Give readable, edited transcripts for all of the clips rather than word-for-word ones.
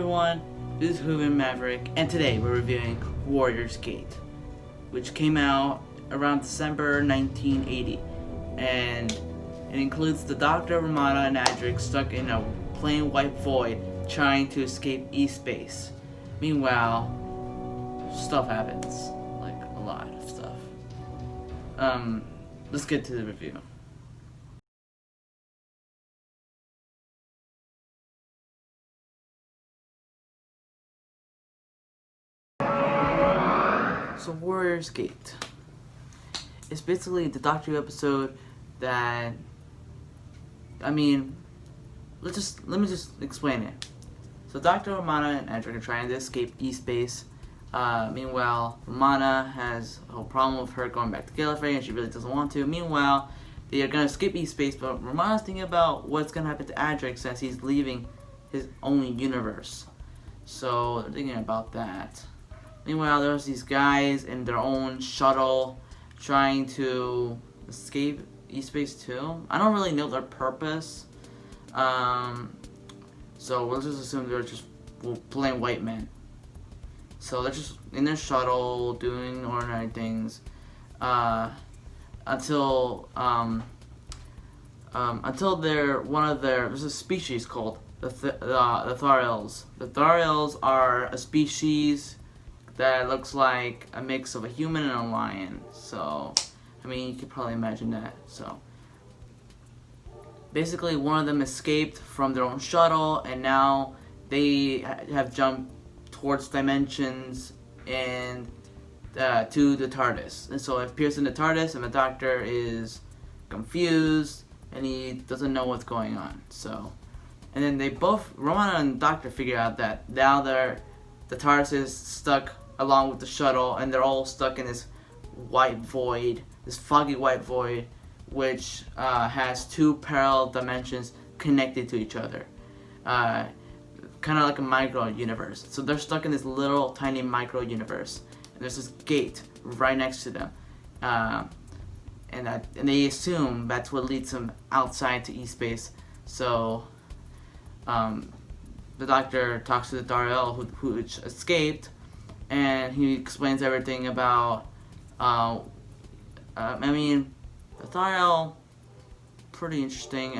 everyone, this is Hooven Maverick, and today we're reviewing Warrior's Gate, which came out around December 1980, and it includes the Doctor, Romana, and Adric stuck in a plain white void trying to escape E-Space. Meanwhile, stuff happens, like a lot of stuff. Let's get to the review. So Warrior's Gate. It's basically the Doctor Who episode that, let me just explain it. So Doctor, Romana, and Adric are trying to escape E-Space. Meanwhile, Romana has a whole problem with her going back to Gallifrey, and she really doesn't want to. Meanwhile, they are going to skip E-Space, but Romana's thinking about what's going to happen to Adric since he's leaving his own universe. So they're thinking about that. Meanwhile, there's these guys in their own shuttle trying to escape E-Space too. I don't really know their purpose. So we'll just assume they're just plain white men. So they're just in their shuttle doing ordinary things until there's a species called the Thariels. The Thariels are a species that looks like a mix of a human and a lion. So, I mean, you could probably imagine that. So, basically, one of them escaped from their own shuttle, and now they have jumped towards dimensions and to the TARDIS. And so it appears in the TARDIS, and the Doctor is confused, and he doesn't know what's going on. So, and then they both, Romana and the Doctor, figure out that now the TARDIS is stuck along with the shuttle, and they're all stuck in this white void, this foggy white void, which has two parallel dimensions connected to each other, kind of like a micro universe. So they're stuck in this little tiny micro universe, and there's this gate right next to them, and they assume that's what leads them outside to E-Space. So the Doctor talks to the Thariel who escaped, and he explains everything about, the Thariel, pretty interesting.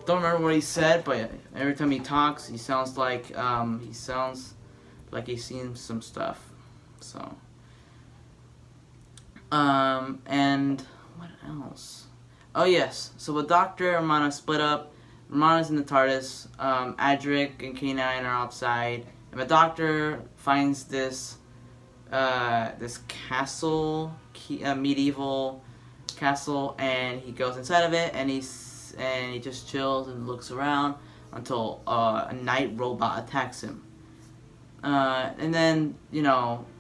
Don't remember what he said, but every time he talks, he sounds like he's seen some stuff. So, and what else? Oh yes, so the Doctor and Romana split up. Romana's in the TARDIS. Adric and K9 are outside. And the Doctor finds this castle, medieval castle, and he goes inside of it, and he just chills and looks around until a night robot attacks him. And then,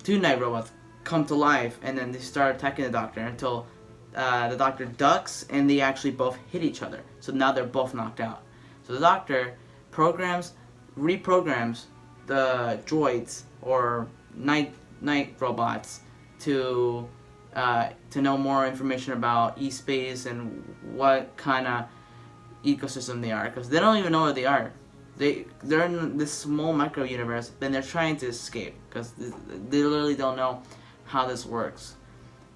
two night robots come to life, and then they start attacking the Doctor until the Doctor ducks, and they actually both hit each other. So now they're both knocked out. So the Doctor reprograms the droids or night robots to know more information about E-Space and what kind of ecosystem they are, because they don't even know what they are. They're in this small micro universe, then they're trying to escape because they literally don't know how this works.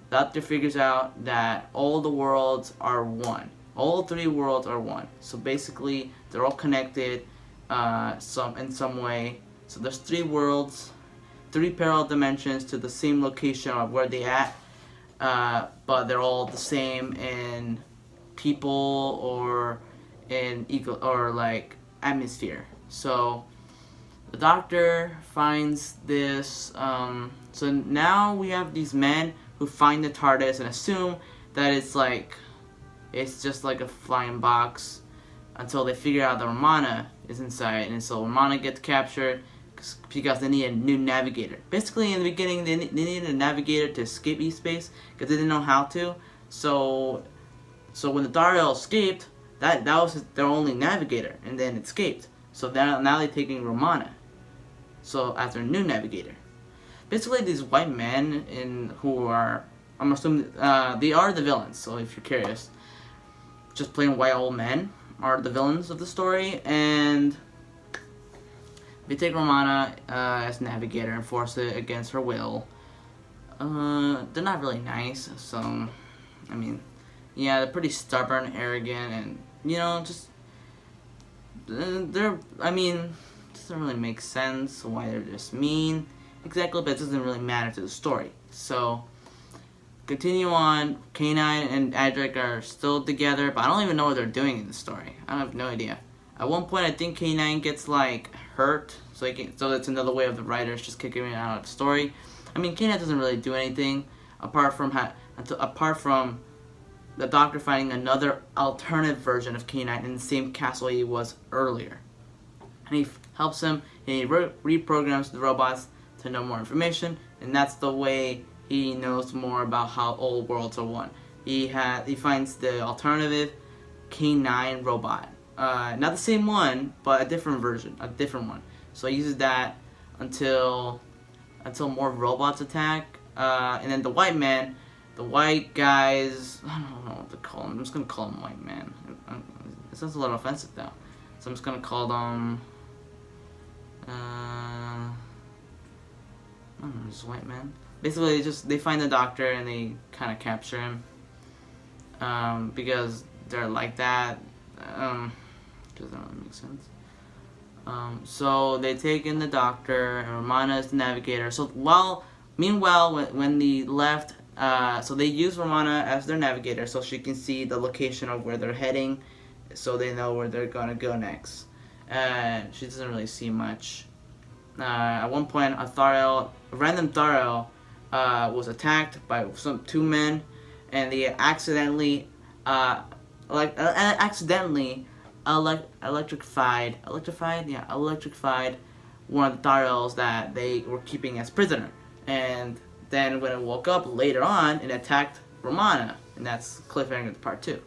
The Doctor figures out that all the worlds are one. All three worlds are one. So basically, they're all connected in some way. So there's three worlds, three parallel dimensions to the same location of where they at, but they're all the same in people or in atmosphere. So the Doctor finds this. So now we have these men who find the TARDIS and assume that it's just like a flying box until they figure out that Romana is inside, and so Romana gets captured because they need a new navigator. Basically, in the beginning, they needed a navigator to escape E-Space because they didn't know how to. So when the Thariel escaped, that was their only navigator, and then escaped. So now they're taking Romana. So as their new navigator. Basically, these white men who are, I'm assuming, they are the villains. So if you're curious, just plain white old men are the villains of the story, and They take Romana as navigator and force it against her will. They're not really nice, so I mean, yeah, they're pretty stubborn, arrogant, and just they're. I mean, it doesn't really make sense why they're just mean exactly, but it doesn't really matter to the story. So continue on. K9 and Adric are still together, but I don't even know what they're doing in the story. I have no idea. At one point, I think K9 gets hurt, so that's another way of the writers just kicking him out of the story. I mean, K9 doesn't really do anything apart from the Doctor finding another alternative version of K9 in the same castle he was earlier, and he helps him. And he reprograms the robots to know more information, and that's the way he knows more about how all worlds are one. He finds the alternative K9 robot. Not the same one, but a different version, a different one. So he uses that until more robots attack. And then the white guys, I don't know what to call him. I'm just gonna call him white man. It sounds a little offensive though, so I'm just gonna call them. I don't know, just white man. Basically, they find the Doctor and they kind of capture him. Because they're like that. Doesn't really make sense. So they take in the Doctor, and Romana is the navigator. So meanwhile, when they left, so they use Romana as their navigator, so she can see the location of where they're heading, so they know where they're gonna go next. She doesn't really see much. At one point, a random Thariel, was attacked by two men, and they accidentally electrified one of the Thariels that they were keeping as prisoner. And then when it woke up later on, it attacked Romana, and that's cliffhanger part 2.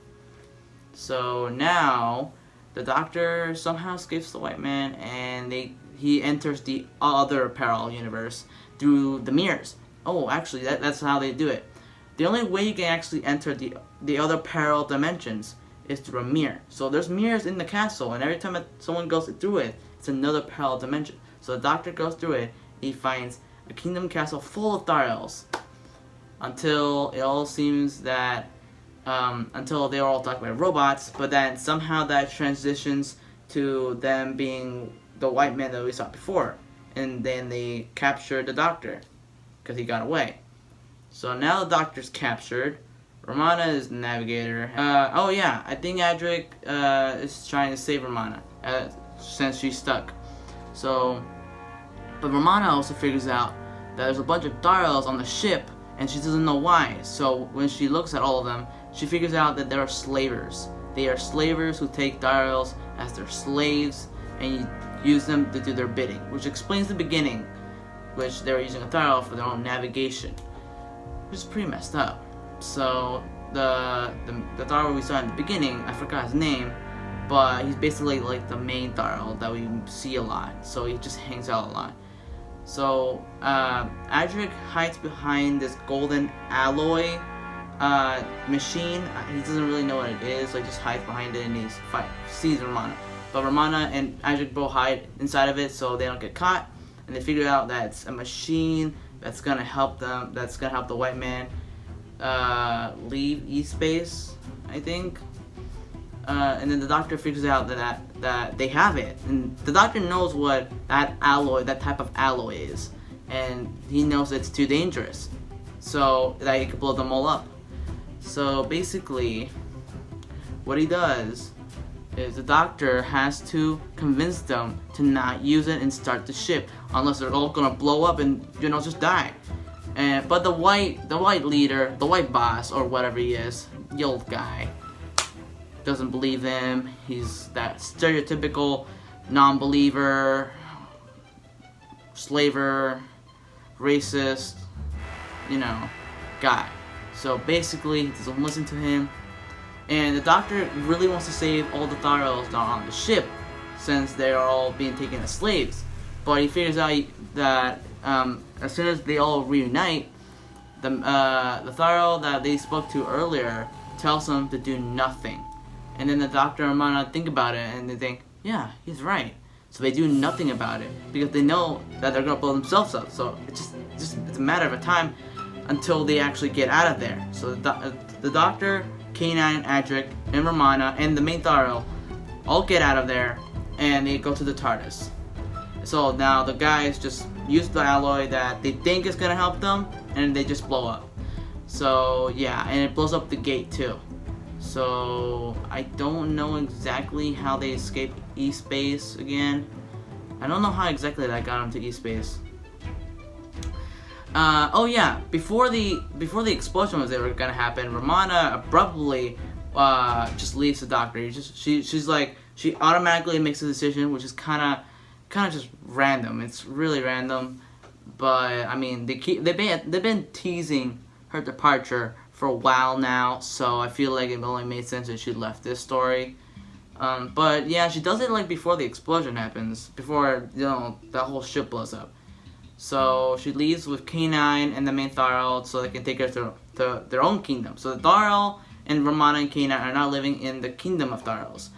So now the Doctor somehow escapes the white man, and he enters the other parallel universe through the mirrors. Oh, actually, that's how they do it. The only way you can actually enter the other parallel dimensions is through a mirror. So there's mirrors in the castle, and every time someone goes through it, it's another parallel dimension. So the Doctor goes through it, he finds a kingdom castle full of Thariels, until it all seems that, until they're all talking about robots, but then somehow that transitions to them being the white man that we saw before, and then they capture the Doctor, because he got away. So now the Doctor's captured. Romana is the navigator. Oh yeah, I think Adric is trying to save Romana since she's stuck. So, but Romana also figures out that there's a bunch of Thariels on the ship, and she doesn't know why. So when she looks at all of them, she figures out that they are slavers. They are slavers who take Thariels as their slaves and use them to do their bidding, which explains the beginning, which they were using a Thariel for their own navigation, which is pretty messed up. So the Thariel we saw in the beginning, I forgot his name, but he's basically like the main Thariel that we see a lot. So he just hangs out a lot. So Adric hides behind this golden alloy machine. He doesn't really know what it is, so he just hides behind it and he sees Romana. But Romana and Adric both hide inside of it so they don't get caught. And they figure out that it's a machine that's gonna help them. That's gonna help the white man leave E-Space, I think. And then the Doctor figures out that they have it, and the Doctor knows what that type of alloy is, and he knows it's too dangerous, so that he could blow them all up. So basically, what he does is the Doctor has to convince them to not use it and start the ship, unless they're all gonna blow up and just die. But the white leader, the white boss or whatever he is, the old guy, doesn't believe him. He's that stereotypical non-believer, slaver, racist, guy. So basically, he doesn't listen to him. And the Doctor really wants to save all the Thariels that are on the ship, since they're all being taken as slaves. But he figures out that as soon as they all reunite, the Thariel that they spoke to earlier tells them to do nothing. And then the Doctor and Romana think about it, and they think, yeah, he's right. So they do nothing about it because they know that they're gonna blow themselves up. So it's a matter of time until they actually get out of there. So the Doctor, K9, Adric, and Romana, and the main Thariel all get out of there, and they go to the TARDIS. So now the guys just use the alloy that they think is gonna help them, and they just blow up. So yeah, and it blows up the gate too. So I don't know exactly how they escaped E-Space again. I don't know how exactly that got them to E-Space. Oh yeah, before the explosion was ever gonna happen, Romana abruptly just leaves the Doctor. She's like, she automatically makes a decision, which is kind of just random. It's really random, but I mean they've been teasing her departure for a while now, so I feel like it only made sense that she left this story. But yeah, she does it like before the explosion happens, before that whole ship blows up. So she leaves with K9 and the main Thariel so they can take her to their own kingdom. So the Thariel and Romana and K9 are now living in the kingdom of Thariels.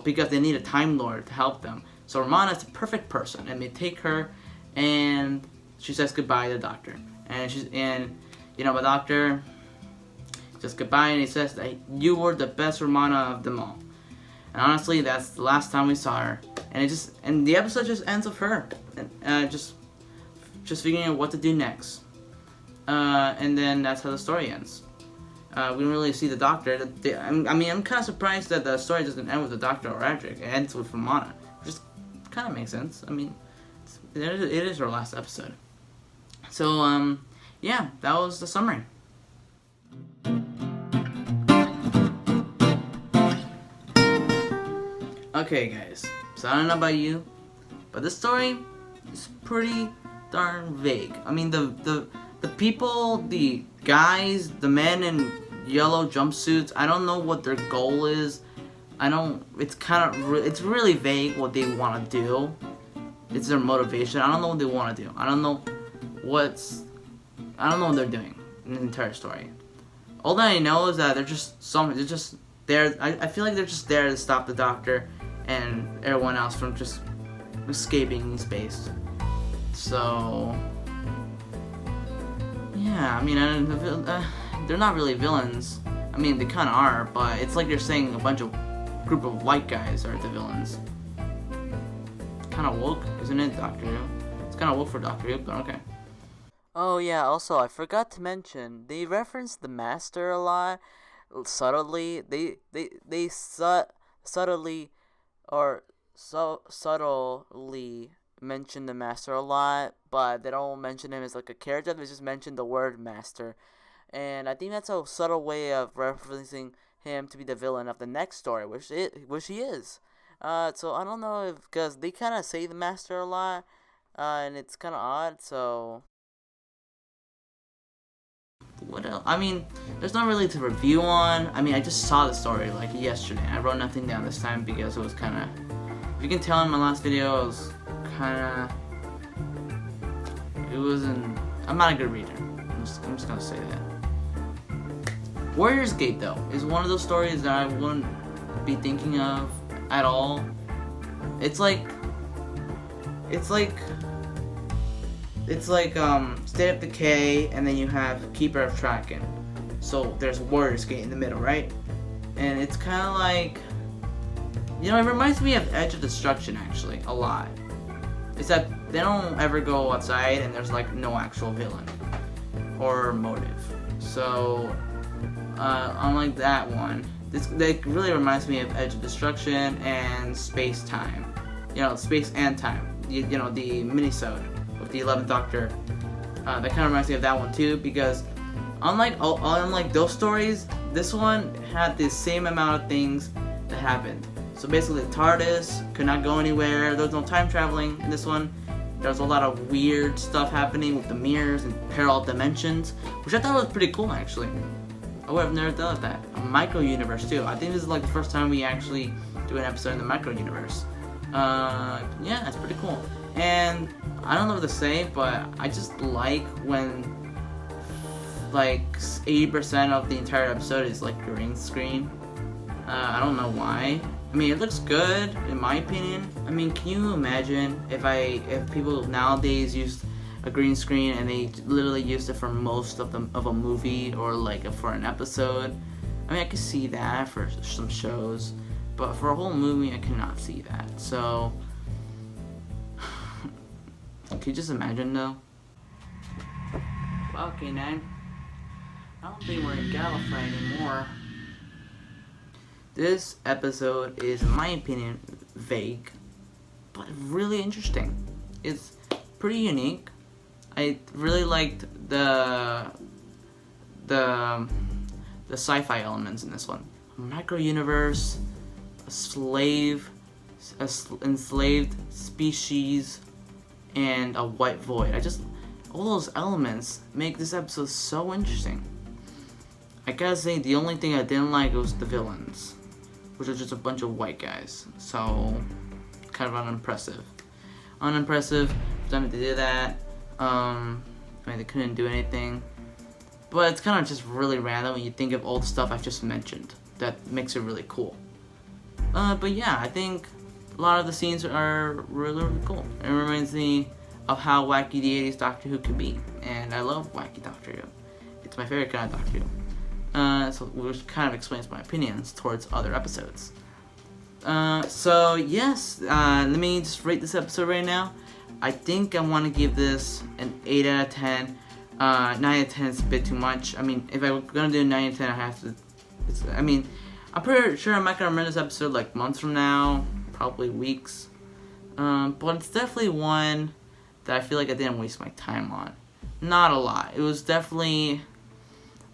Because they need a Time Lord to help them. So Romana is the perfect person, and they take her, and she says goodbye to the Doctor. And the Doctor says goodbye, and he says that you were the best Romana of them all. And honestly, that's the last time we saw her. And the episode just ends with her, just figuring out what to do next. And then that's how the story ends. We don't really see the Doctor. I'm kind of surprised that the story doesn't end with the Doctor or Adric. It ends with Romana, which just kind of makes sense. I mean, it is her last episode. So, yeah, that was the summary. Okay, guys. So I don't know about you, but this story is pretty darn vague. I mean, the people, the guys, the men in yellow jumpsuits, I don't know what their goal is. It's really vague what they want to do. It's their motivation. I don't know what they want to do. I don't know what they're doing in the entire story. All that I know is that they're just there. I feel like they're just there to stop the Doctor and everyone else from just escaping E-Space. So yeah, I mean, they're not really villains. I mean, they kind of are, but it's like they're saying group of white guys are the villains. Kind of woke, isn't it, Doctor Who? It's kind of woke for Doctor Who, but okay. Oh yeah, also I forgot to mention, they reference the Master a lot, subtly. They subtly mention the Master a lot, but they don't mention him as like a character. They just mention the word Master, and I think that's a subtle way of referencing him to be the villain of the next story, which he is. So I don't know because they kind of say the Master a lot, and it's kind of odd. So what else? I mean, there's not really to review on. I mean, I just saw the story like yesterday. I wrote nothing down this time because it was kind of, if you can tell in my last video, it was kind of, I'm not a good reader. I'm just gonna say that. Warrior's Gate, though, is one of those stories that I wouldn't be thinking of at all. It's like State of Decay, and then you have Keeper of Traken. So there's Warrior's Gate in the middle, right? And it's kind of like, it reminds me of Edge of Destruction, actually, a lot. Except they don't ever go outside, and there's like no actual villain or motive. So unlike that one, this really reminds me of Edge of Destruction and Space Time. Space and Time. The minisode with the 11th Doctor. That kind of reminds me of that one too, because unlike those stories, this one had the same amount of things that happened. So basically, the TARDIS could not go anywhere. There was no time traveling in this one. There was a lot of weird stuff happening with the mirrors and parallel dimensions, which I thought was pretty cool, actually. I would have never thought of that. A micro universe too. I think this is like the first time we actually do an episode in the micro universe. Yeah, it's pretty cool. And I don't know what to say, but I just like when like 80% of the entire episode is like green screen. I don't know why. I mean, it looks good in my opinion. I mean, can you imagine if people nowadays used a green screen and they literally used it for most of a movie or like for an episode? I mean, I could see that for some shows, but for a whole movie, I cannot see that. So, can you just imagine though? Well, okay, Nine. I don't think we're in Gallifrey anymore. This episode is, in my opinion, vague, but really interesting. It's pretty unique. I really liked the sci-fi elements in this one. A micro-universe, enslaved species, and a white void. All those elements make this episode so interesting. I gotta say, the only thing I didn't like was the villains, which are just a bunch of white guys. So, kind of unimpressive. For them to do that. I mean, they couldn't do anything. But it's kind of just really random when you think of all the stuff I've just mentioned. That makes it really cool. But yeah, I think a lot of the scenes are really, really cool. It reminds me of how wacky the 80s Doctor Who can be. And I love wacky Doctor Who. It's my favorite kind of Doctor Who. Which kind of explains my opinions towards other episodes. So yes, let me just rate this episode right now. I think I want to give this an 8 out of 10. 9 out of 10 is a bit too much. I mean, if I'm gonna do 9 out of 10, I have to. I'm pretty sure I'm not gonna remember this episode like months from now, probably weeks. But it's definitely one that I feel like I didn't waste my time on. Not a lot. It was definitely.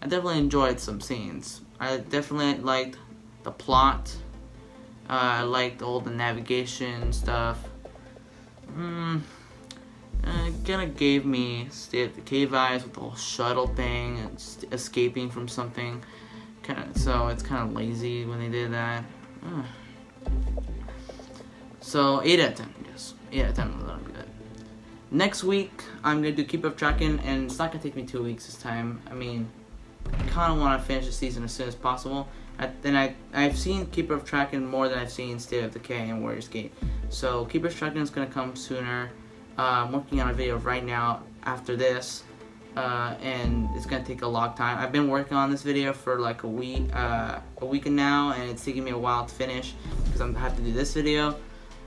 I definitely enjoyed some scenes. I definitely liked the plot. I liked all the navigation stuff. It kind of gave me State of Decay vibes with the whole shuttle thing and escaping from something. So it's kind of lazy when they did that. So 8 out of 10, yes. 8 out of 10 was good. Next week, I'm going to do Keep Up Tracking, and it's not going to take me 2 weeks this time. I mean, I kind of want to finish the season as soon as possible. I've seen Keep Up Tracking more than I've seen State of Decay and Warriors Gate. So Keep Up Tracking is going to come sooner. I'm working on a video right now after this, and it's going to take a long time. I've been working on this video for like a week now, and it's taking me a while to finish because I have to do this video.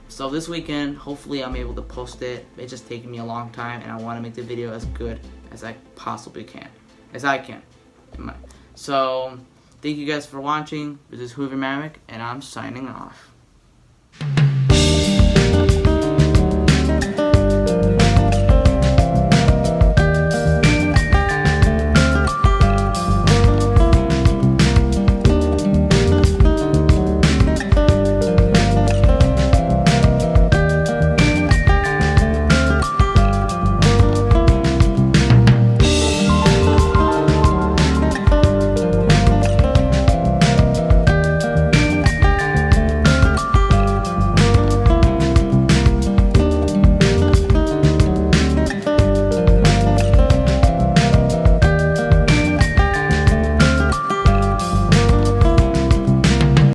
So this weekend, hopefully I'm able to post it. It's just taking me a long time, and I want to make the video as good as I possibly can. So, thank you guys for watching. This is Hoover Maverick, and I'm signing off.